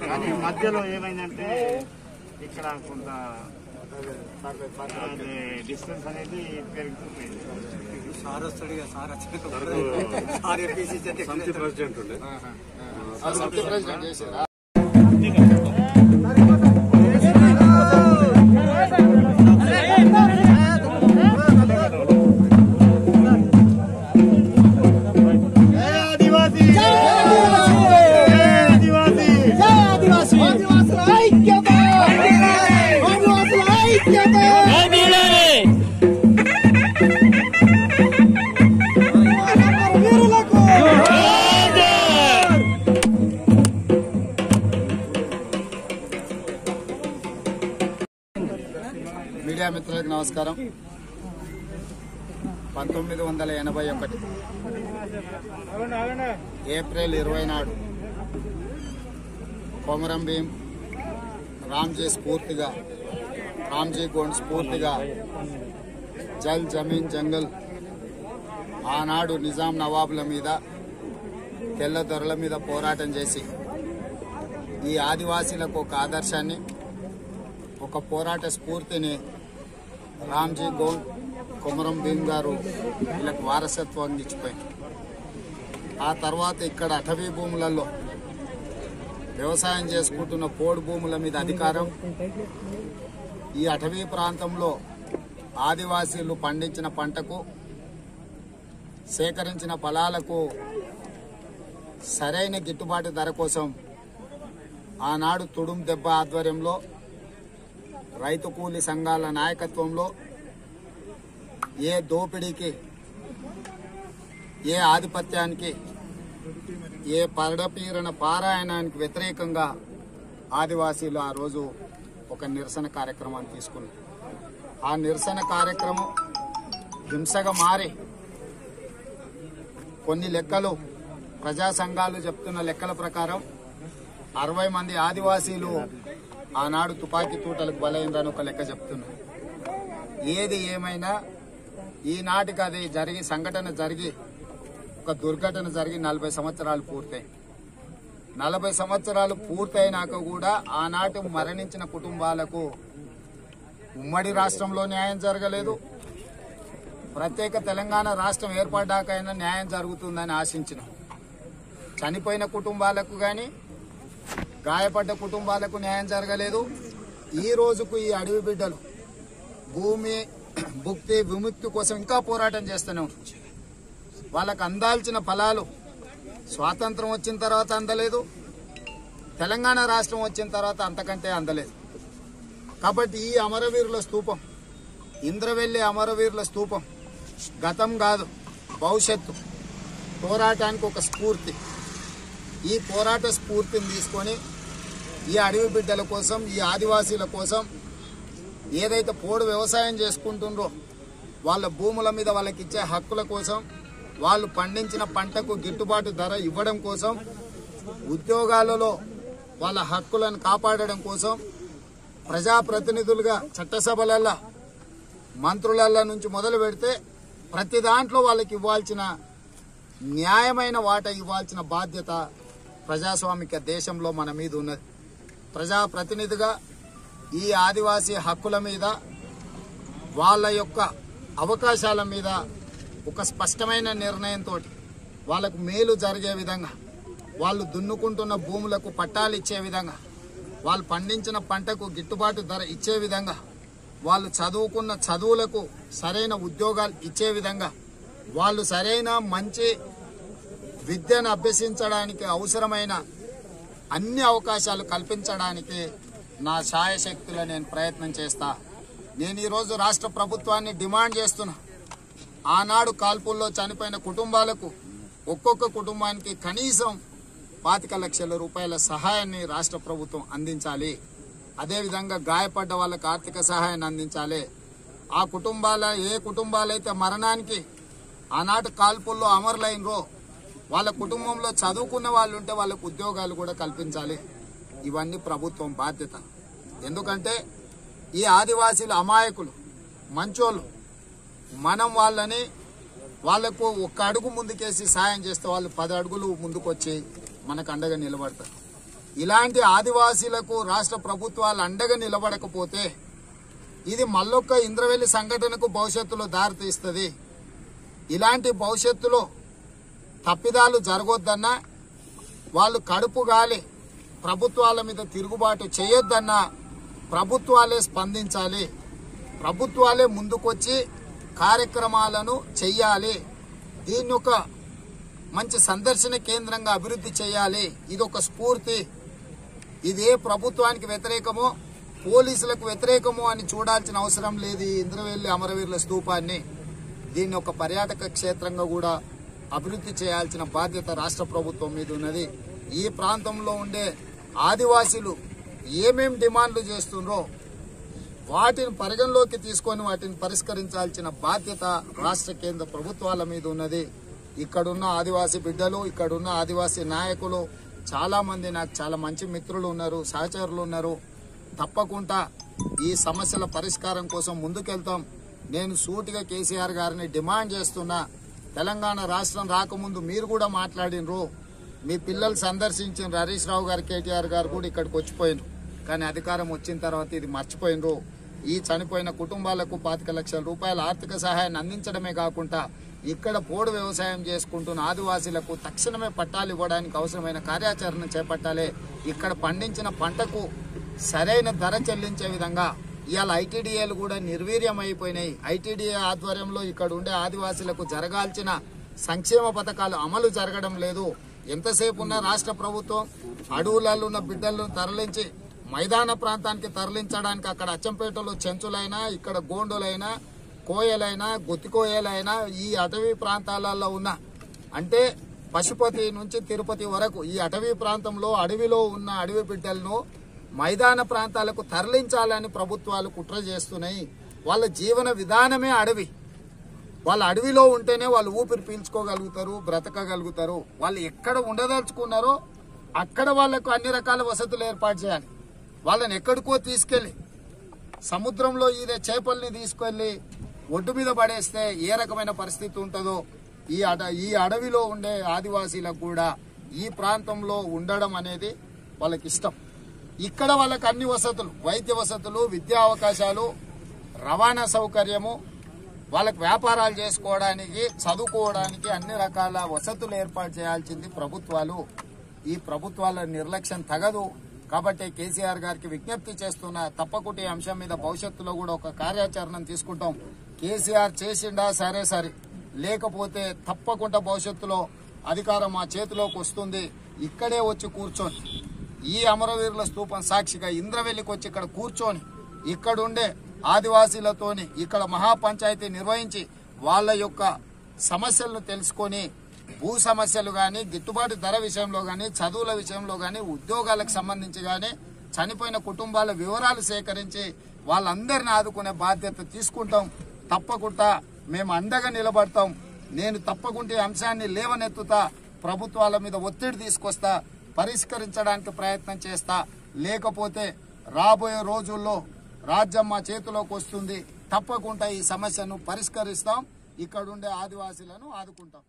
కానీ మధ్యలో ఏమైందంటే ఇక్కడ కొంత డిస్టెన్స్ అనేది పెరుగుతుంది. సార్ వస్తాడు ఇక సార్ సార్ ఎంపీసీ ప్రెసిడెంట్ ఉండే ప్రెసిడెంట్ చేశారా? మీడియా మిత్రులకు నమస్కారం. 1981 ఏప్రిల్ 20 నాడు కొమరం భీం రామ్జీ గోండ్ స్ఫూర్తిగా జల్ జమీన్ జంగల్ ఆనాడు నిజాం నవాబుల మీద తెల్ల దొరల మీద పోరాటం చేసి ఈ ఆదివాసీలకు ఒక ఆదర్శాన్ని ఒక పోరాట స్ఫూర్తిని రామ్జీ గోండ్ కొమరం భీం గారు వీళ్ళకి వారసత్వాన్ని ఇచ్చిపోయింది. ఆ తర్వాత ఇక్కడ అటవీ భూములలో వ్యవసాయం చేసుకుంటున్న పోడు భూముల మీద అధికారం ఈ అటవీ ప్రాంతంలో ఆదివాసీలు పండించిన పంటకు సేకరించిన ఫలాలకు సరైన గిట్టుబాటు ధర కోసం ఆనాడు తుడుం దెబ్బ ఆధ్వర్యంలో రైతు కూలీ సంఘాల నాయకత్వంలో ఏ దోపిడీకి ఏ ఆధిపత్యానికి ఏ పరడపీరణ పారాయణానికి వ్యతిరేకంగా ఆదివాసీలు ఆ రోజు ఒక నిరసన కార్యక్రమాన్ని తీసుకున్నారు. ఆ నిరసన కార్యక్రమం హింసగా మారి కొన్ని లెక్కలు ప్రజా సంఘాలు చెప్తున్న లెక్కల ప్రకారం 60 మంది ఆదివాసీలు ఆనాడు తుపాకీ తూటలకు బలైందని ఒక లెక్క చెప్తున్నారు. ఏది ఏమైనా ఈనాటికి అది సంఘటన జరిగి ఒక దుర్ఘటన జరిగి 40 సంవత్సరాలు పూర్తయి 40 సంవత్సరాలు పూర్తయినాక కూడా ఆనాటి మరణించిన కుటుంబాలకు ఉమ్మడి రాష్ట్రంలో న్యాయం జరగలేదు. ప్రత్యేక తెలంగాణ రాష్ట్రం ఏర్పడ్డాకైనా న్యాయం జరుగుతుందని ఆశించిన చనిపోయిన కుటుంబాలకు గాని గాయపడ్డ కుటుంబాలకు న్యాయం జరగలేదు. ఈ రోజుకు ఈ అడవి బిడ్డలు భూమి భుక్తి విముక్తి కోసం ఇంకా పోరాటం చేస్తూనే ఉన్నారు. వాళ్ళకు అందాల్సిన ఫలాలు స్వాతంత్రం వచ్చిన తర్వాత అందలేదు, తెలంగాణ రాష్ట్రం వచ్చిన తర్వాత అంతకంటే అందలేదు. కాబట్టి ఈ అమరవీరుల స్తూపం ఇంద్రవెల్లి అమరవీరుల స్తూపం గతం కాదు భవిష్యత్తు పోరాటానికి ఒక స్ఫూర్తి. ఈ పోరాట స్ఫూర్తిని తీసుకొని ఈ అడవి బిడ్డల కోసం ఈ ఆదివాసీల కోసం ఏదైతే పోడు వ్యవసాయం చేసుకుంటుండ్రో వాళ్ళ భూముల మీద వాళ్ళకి ఇచ్చే హక్కుల కోసం వాళ్ళు పండించిన పంటకు గిట్టుబాటు ధర ఇవ్వడం కోసం ఉద్యోగాలలో వాళ్ళ హక్కులను కాపాడడం కోసం ప్రజాప్రతినిధులుగా చట్టసభలల్లో మంత్రుల నుంచి మొదలు పెడితే ప్రతి దాంట్లో వాళ్ళకి ఇవ్వాల్సిన న్యాయమైన వాటా ఇవ్వాల్సిన బాధ్యత ప్రజాస్వామిక దేశంలో మన మీద ఉన్నది. ప్రజాప్రతినిధిగా ఈ ఆదివాసీ హక్కుల మీద వాళ్ళ యొక్క అవకాశాల మీద ఒక స్పష్టమైన నిర్ణయంతో వాళ్ళకు మేలు జరిగే విధంగా వాళ్ళు దున్నుకుంటున్న భూములకు పట్టాలు ఇచ్చే విధంగా వాళ్ళు పండించిన పంటకు గిట్టుబాటు ధర ఇచ్చే విధంగా వాళ్ళు చదువుకున్న చదువులకు సరైన ఉద్యోగాలు ఇచ్చే విధంగా వాళ్ళు సరైన మంచి విద్యను అభ్యసించడానికి అవసరమైన అన్ని అవకాశాలు కల్పించడానికి నా శాయశక్తులు నేను ప్రయత్నం చేస్తా. నేను ఈరోజు రాష్ట్ర ప్రభుత్వాన్ని డిమాండ్ చేస్తున్నా. ఆనాడు కాల్పుల్లో చనిపోయిన కుటుంబాలకు ఒక్కొక్క కుటుంబానికి కనీసం 25 లక్షల రూపాయల సహాయాన్ని రాష్ట్ర ప్రభుత్వం అందించాలి. అదేవిధంగా గాయపడ్డ వాళ్ళకి ఆర్థిక సహాయాన్ని అందించాలి. ఆ ఏ కుటుంబాలైతే మరణానికి ఆనాటి కాల్పుల్లో అమరులైనరో వాళ్ళ కుటుంబంలో చదువుకున్న వాళ్ళు ఉంటే వాళ్ళకు ఉద్యోగాలు కూడా కల్పించాలి. ఇవన్నీ ప్రభుత్వం బాధ్యత. ఎందుకంటే ఈ ఆదివాసీలు అమాయకులు, మంచోళ్ళు. మనం వాళ్లకు ఒక్క అడుగు ముందుకేసి సాయం చేస్తే వాళ్ళు 10 అడుగులు ముందుకొచ్చి మనకు అండగా నిలబడతారు. ఇలాంటి ఆదివాసీలకు రాష్ట్ర ప్రభుత్వాలు అండగా నిలబడకపోతే ఇది మళ్ళొక్క ఇంద్రవెల్లి సంఘటనకు భవిష్యత్తులో దారితీస్తుంది. ఇలాంటి భవిష్యత్తులో తప్పిదాలు జరగొద్దన్నా, వాళ్ళు కడుపు గాలి ప్రభుత్వాల మీద తిరుగుబాటు చేయొద్దన్నా ప్రభుత్వాలే స్పందించాలి. ప్రభుత్వాలే ముందుకొచ్చి కార్యక్రమాలను చెయ్యాలి. దీన్ని ఒక మంచి సందర్శన కేంద్రంగా అభివృద్ధి చేయాలి. ఇది ఒక స్ఫూర్తి. ఇదే ప్రభుత్వానికి వ్యతిరేకమో పోలీసులకు వ్యతిరేకమో అని చూడాల్సిన అవసరం లేదు. ఈ ఇంద్రవెల్లి అమరవీరుల స్తూపాన్ని దీన్ని ఒక పర్యాటక క్షేత్రంగా కూడా అభివృద్ధి చేయాల్సిన బాధ్యత రాష్ట్ర ప్రభుత్వం మీద ఉన్నది. ఈ ప్రాంతంలో ఉండే ఆదివాసీలు ఏమేం డిమాండ్లు చేస్తున్నారో వాటిని పరిగణలోకి తీసుకొని వాటిని పరిష్కరించాల్సిన బాధ్యత రాష్ట్ర కేంద్ర ప్రభుత్వాల మీద ఉన్నది. ఇక్కడున్న ఆదివాసీ బిడ్డలు, ఇక్కడున్న ఆదివాసీ నాయకులు చాలా మంది నాకు చాలా మంచి మిత్రులు ఉన్నారు, సహచరులు ఉన్నారు. తప్పకుండా ఈ సమస్యల పరిష్కారం కోసం ముందుకెళ్తాం. నేను సూటిగా కేసీఆర్ గారిని డిమాండ్ చేస్తున్నా. తెలంగాణ రాష్ట్రం రాకముందు మీరు కూడా మాట్లాడినరు, మీ పిల్లలు సందర్శించిన హరీష్ రావు గారు, కేటీఆర్ గారు కూడా ఇక్కడికి వచ్చిపోయినరు. కానీ అధికారం వచ్చిన తర్వాత ఇది మర్చిపోయినరు. ఈ చనిపోయిన కుటుంబాలకు 25 లక్షల రూపాయల ఆర్థిక సహాయాన్ని అందించడమే కాకుండా ఇక్కడ పోడు వ్యవసాయం చేసుకుంటున్న ఆదివాసీలకు తక్షణమే పట్టాలు ఇవ్వడానికి అవసరమైన కార్యాచరణ చేపట్టాలి. ఇక్కడ పండించిన పంటకు సరైన ధర చెల్లించే విధంగా ఇవాళ ఐటీడీఏలు కూడా నిర్వీర్యమైపోయినాయి. ఐటీడీఏ ఆధ్వర్యంలో ఇక్కడ ఉండే ఆదివాసీలకు జరగాల్సిన సంక్షేమ పథకాలు అమలు జరగడం లేదు. ఎంతసేపు ఉన్న రాష్ట్ర ప్రభుత్వం అడవులలో ఉన్న బిడ్డలను తరలించి మైదాన ప్రాంతానికి తరలించడానికి అక్కడ అచ్చంపేటలో చెంచులైనా, ఇక్కడ గోండులైనా, కోయలైనా, గుత్తికోయలైనా ఈ అటవీ ప్రాంతాలలో ఉన్న అంటే పశుపతి నుంచి తిరుపతి వరకు ఈ అటవీ ప్రాంతంలో అడవిలో ఉన్న అడవి బిడ్డలను మైదాన ప్రాంతాలకు తరలించాలని ప్రభుత్వాలు కుట్ర చేస్తున్నాయి. వాళ్ళ జీవన విధానమే అడవి. వాళ్ళ అడవిలో ఉంటేనే వాళ్ళు ఊపిరి పీల్చుకోగలుగుతారు, బ్రతకగలుగుతారు. వాళ్ళు ఎక్కడ ఉండదలుచుకున్నారో అక్కడ వాళ్లకు అన్ని రకాల వసతులు ఏర్పాటు చేయాలి. వాళ్ళని ఎక్కడికో తీసుకెళ్లి సముద్రంలో ఈదే చేపల్ని తీసుకెళ్లి ఒడ్డు మీద పడేస్తే ఏ రకమైన పరిస్థితి ఉంటుందో ఈ అడవిలో ఉండే ఆదివాసీలకు కూడా ఈ ప్రాంతంలో ఉండడం అనేది వాళ్ళకి ఇష్టం. ఇక్కడ వాళ్ళకి అన్ని వసతులు, వైద్య వసతులు, విద్యా అవకాశాలు, రవాణా సౌకర్యము, వాళ్ళకి వ్యాపారాలు చేసుకోవడానికి, చదువుకోవడానికి అన్ని రకాల వసతులు ఏర్పాటు చేయాల్సింది ప్రభుత్వాలు. ఈ ప్రభుత్వాల నిర్లక్ష్యం తగదు. కాబట్టి కేసీఆర్ గారికి విజ్ఞప్తి చేస్తున్నా, తప్పకుండా ఈ అంశం మీద భవిష్యత్తులో కూడా ఒక కార్యాచరణ తీసుకుంటాం. కేసీఆర్ చేసిండా సరే, లేకపోతే తప్పకుండా భవిష్యత్తులో అధికారం మా చేతిలోకి వస్తుంది. ఇక్కడే వచ్చి కూర్చొని ఈ అమరవీరుల స్తూపం సాక్షిగా ఇంద్రవెల్లికి వచ్చి ఇక్కడ కూర్చొని ఇక్కడుండే ఆదివాసీలతోని ఇక్కడ మహాపంచాయతీ నిర్వహించి వాళ్ళ యొక్క సమస్యలను తెలుసుకొని భూ సమస్యలు గాని, గిట్టుబాటు ధర విషయంలో గాని, చదువుల విషయంలో గాని, ఉద్యోగాలకు సంబంధించి గాని, చనిపోయిన కుటుంబాల వివరాలు సేకరించి వాళ్ళందరినీ ఆదుకునే బాధ్యత తీసుకుంటాం. తప్పకుండా మేము అండగా నిలబడతాం. నేను తప్పకుండా ఈ అంశాన్ని లేవనెత్తుతా, ప్రభుత్వాల మీద ఒత్తిడి తీసుకొస్తా, పరిష్కరించడానికి ప్రయత్నం చేస్తా. లేకపోతే రాబోయే రోజుల్లో రాజ్యం మా చేతిలోకి వస్తుంది. తప్పకుండా ఈ సమస్యను పరిష్కరిస్తాం. ఇక్కడుండే ఆదివాసీలను ఆదుకుంటాం.